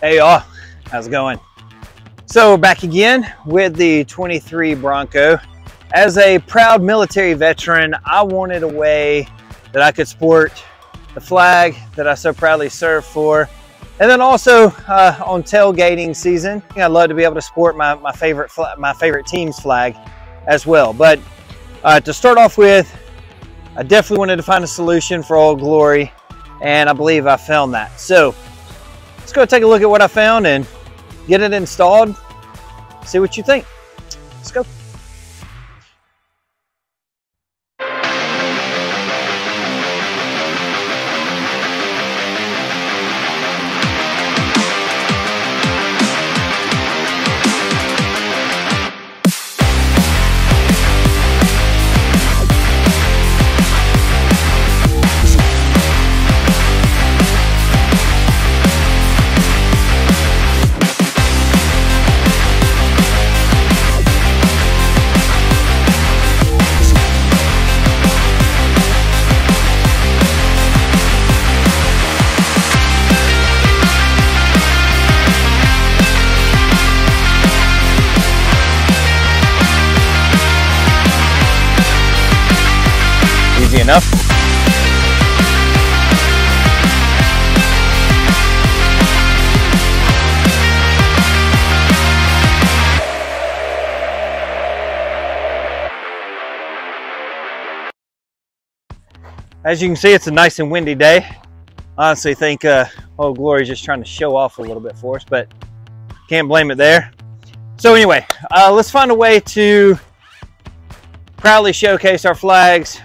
Hey y'all, how's it going? So back again with the 23 Bronco. As a proud military veteran, I wanted a way that I could sport the flag that I so proudly served for. And then also on tailgating season, I'd love to be able to sport my favorite team's flag as well. But to start off with, I definitely wanted to find a solution for Old Glory, and I believe I found that. So let's go take a look at what I found and get it installed. See what you think. Let's go. Easy enough. As you can see, it's a nice and windy day. I honestly think Old Glory is just trying to show off a little bit for us, but can't blame it there. So anyway, let's find a way to proudly showcase our flags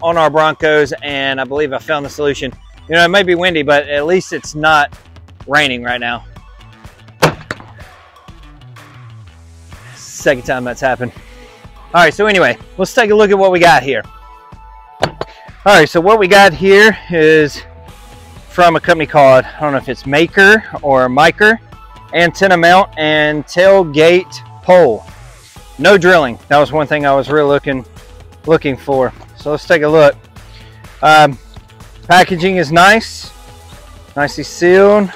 on our Broncos, and I believe I found the solution. You know, it may be windy, but at least it's not raining right now. Second time that's happened. All right, so anyway, let's take a look at what we got here. All right, so what we got here is from a company called, I don't know if it's Maker or Miker, antenna mount and tailgate pole. No drilling. That was one thing I was really looking for. So let's take a look. Packaging is nice, nicely sealed.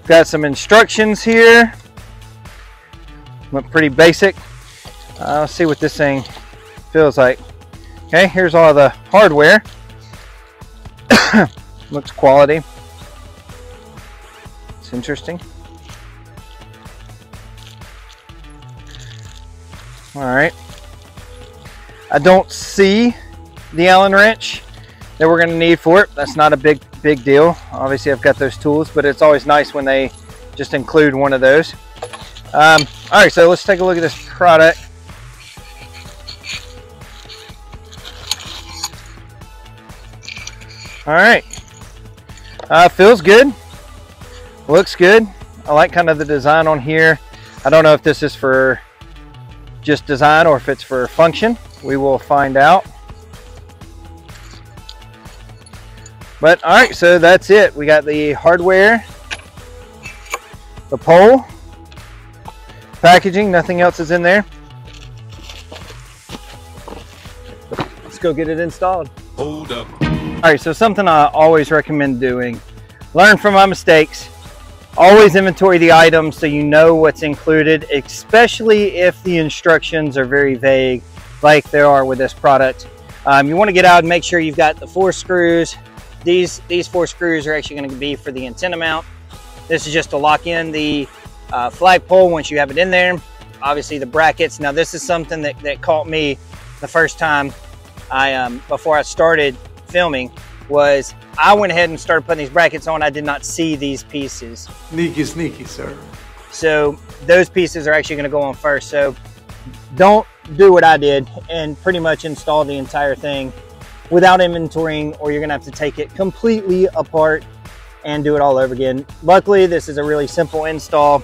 Got some instructions here. Look pretty basic. Let's see what this thing feels like. Okay, here's all the hardware. Looks quality. It's interesting. All right. I don't see the Allen wrench that we're going to need for it. That's not a big deal. Obviously, I've got those tools, but it's always nice when they just include one of those. All right, so let's take a look at this product. All right, feels good, looks good. I like kind of the design on here. I don't know if this is for just design or if it's for function. We will find out. But all right, so that's it. We got the hardware, the pole, packaging, nothing else is in there. Let's go get it installed. Hold up. All right, so something I always recommend doing, learn from my mistakes. Always inventory the items so you know what's included, especially if the instructions are very vague like there are with this product. You want to get out and make sure you've got the 4 screws. These 4 screws are actually going to be for the antenna mount. This is just to lock in the flagpole once you have it in there. Obviously the brackets. Now this is something that caught me the first time before I started filming, was I went ahead and started putting these brackets on. I did not see these pieces. Sneaky, sir. So those pieces are actually going to go on first. So don't do what I did and pretty much install the entire thing without inventorying, or you're going to have to take it completely apart and do it all over again. Luckily, this is a really simple install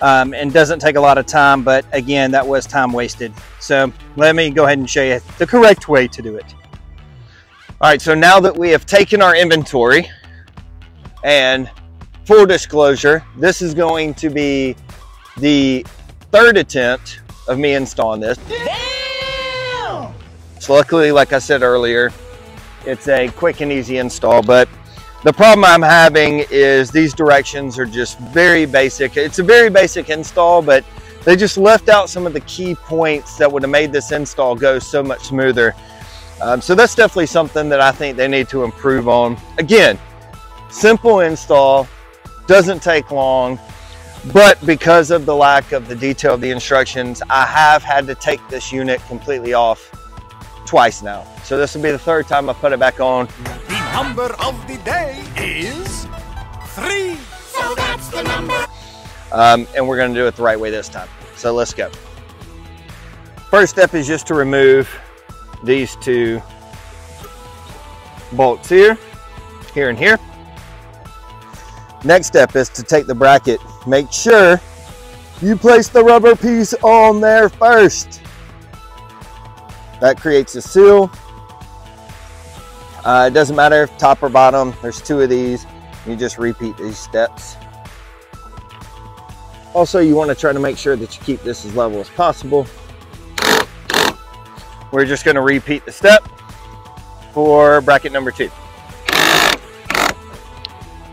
and doesn't take a lot of time, but again, that was time wasted. So let me go ahead and show you the correct way to do it. All right, so now that we have taken our inventory, and full disclosure, this is going to be the 3rd attempt of me installing this. Damn! So luckily, like I said earlier, it's a quick and easy install, but The problem I'm having is these directions are just very basic. It's a very basic install, but they just left out some of the key points that would have made this install go so much smoother. So that's definitely something that I think they need to improve on. Again, simple install, doesn't take long, but because of the lack of the detail of the instructions, I have had to take this unit completely off twice now. So this will be the third time I put it back on. The number of the day is 3. So that's the number. And we're gonna do it the right way this time. So let's go. First step is just to remove these 2 bolts here and here. Next step is to take the bracket. Make sure you place the rubber piece on there first. That creates a seal. It doesn't matter if top or bottom, there's 2 of these. You just repeat these steps. Also, you want to try to make sure that you keep this as level as possible. We're just going to repeat the step for bracket number 2.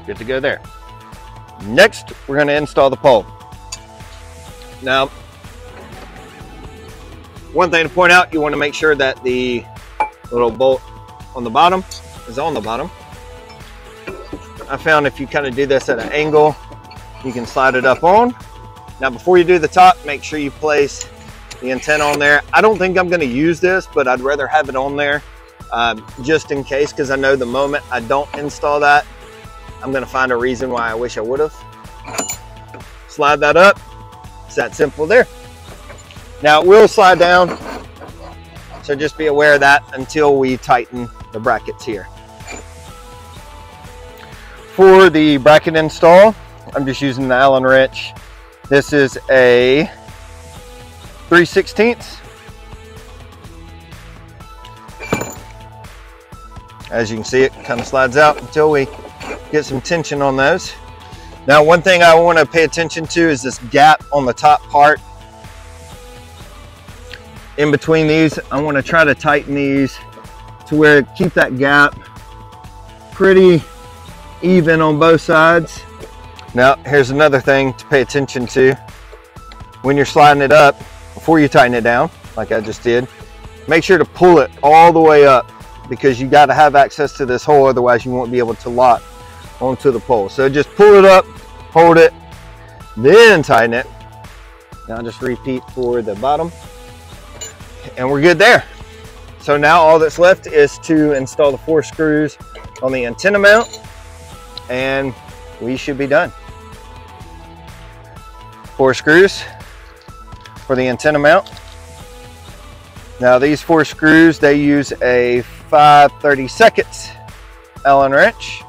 Good to go there. Next, we're going to install the pole. Now, one thing to point out, you want to make sure that the little bolt on the bottom is on the bottom. I found if you kind of do this at an angle, you can slide it up on. Now, before you do the top, make sure you place the antenna on there. I don't think I'm going to use this, but I'd rather have it on there just in case, because I know the moment I don't install that, I'm going to find a reason why I wish I would have. Slide that up. It's that simple there. Now, it will slide down, so just be aware of that until we tighten the brackets here. For the bracket install, I'm just using the Allen wrench. This is a 3/16. As you can see, it kind of slides out until we get some tension on those. Now, one thing I want to pay attention to is this gap on the top part. In between these, I want to try to tighten these to where keep that gap pretty even on both sides. Now, here's another thing to pay attention to. When you're sliding it up, before you tighten it down, like I just did, make sure to pull it all the way up, because you got to have access to this hole, otherwise you won't be able to lock onto the pole. So just pull it up, hold it, then tighten it. Now just repeat for the bottom, and we're good there. So now all that's left is to install the 4 screws on the antenna mount, and we should be done. 4 screws for the antenna mount. Now these 4 screws, they use a 5/32 Allen wrench.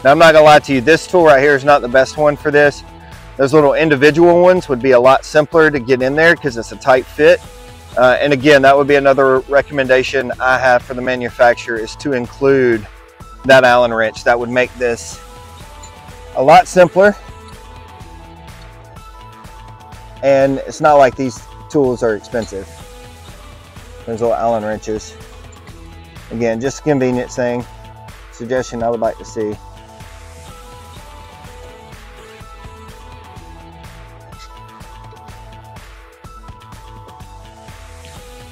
Now, I'm not gonna lie to you, this tool right here is not the best one for this. Those little individual ones would be a lot simpler to get in there because it's a tight fit. And again, that would be another recommendation I have for the manufacturer, is to include that Allen wrench. That would make this a lot simpler. And it's not like these tools are expensive. Those little Allen wrenches. Again, just a convenient thing. Suggestion I would like to see.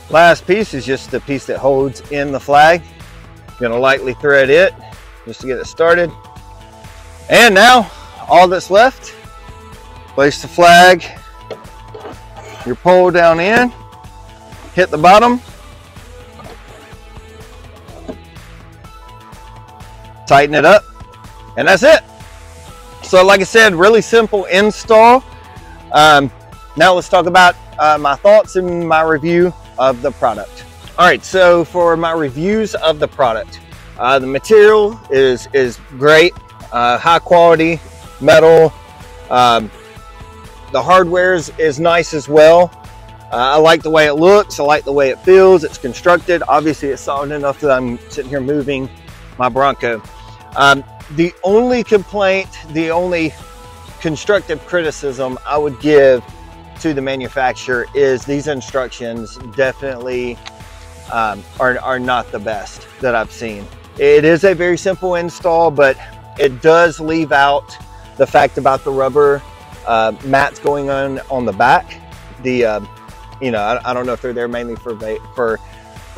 Last piece is just the piece that holds in the flag. You're gonna lightly thread it just to get it started. And now, all that's left, place the flag, your pole down in, hit the bottom, tighten it up, and that's it. So like I said, really simple install. Now let's talk about my thoughts and my review of the product. All right, so for my reviews of the product, the material is great, high quality metal. The hardware is nice as well. I like the way it looks. I like the way it feels. It's constructed. Obviously, it's solid enough that I'm sitting here moving my Bronco. The only complaint, the only constructive criticism I would give to the manufacturer is these instructions definitely are not the best that I've seen. It is a very simple install, but it does leave out the fact about the rubber mats going on the back. You know, I don't know if they're there mainly for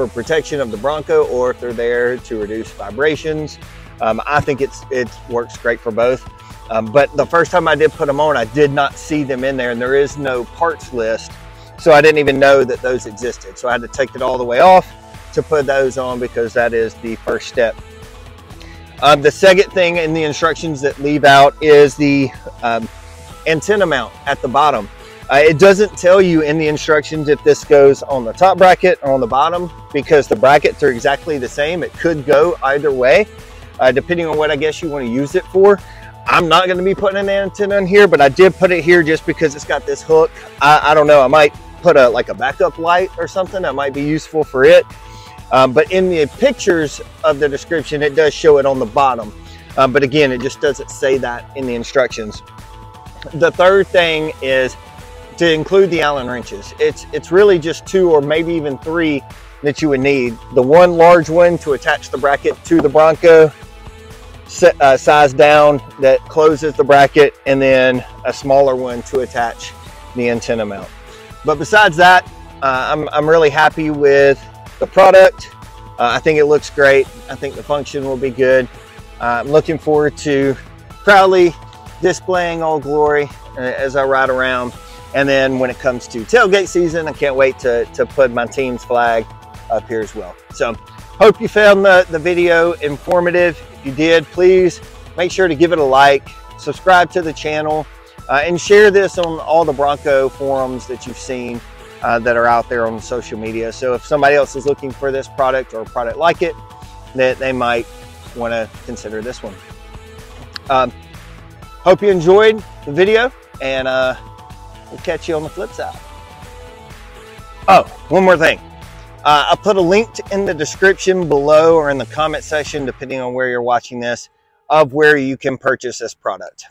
protection of the Bronco, or if they're there to reduce vibrations. I think it works great for both. But the first time I did put them on, I did not see them in there, and there is no parts list, so I didn't even know that those existed. So I had to take it all the way off to put those on, because that is the first step. The second thing in the instructions that leave out is the antenna mount at the bottom. It doesn't tell you in the instructions if this goes on the top bracket or on the bottom, because the brackets are exactly the same. It could go either way, depending on what I guess you want to use it for. I'm not going to be putting an antenna in here, but I did put it here just because it's got this hook. I don't know, I might put like a backup light or something that might be useful for it. But in the pictures of the description, it does show it on the bottom. But again, it just doesn't say that in the instructions. The third thing is to include the Allen wrenches. It's really just 2 or maybe even 3 that you would need. The one large one to attach the bracket to the Bronco, size down, that closes the bracket, and then a smaller one to attach the antenna mount. But besides that, I'm really happy with the product. I think it looks great. I think the function will be good. I'm looking forward to proudly displaying Old Glory as I ride around. And then when it comes to tailgate season, I can't wait to put my team's flag up here as well. So hope you found the video informative. If you did, please make sure to give it a like, subscribe to the channel, and share this on all the Bronco forums that you've seen that are out there on social media. So if somebody else is looking for this product or a product like it, that they might want to consider this one. Hope you enjoyed the video, and we'll catch you on the flip side. Oh, one more thing. I put a link in the description below, or in the comment section, depending on where you're watching this, of where you can purchase this product.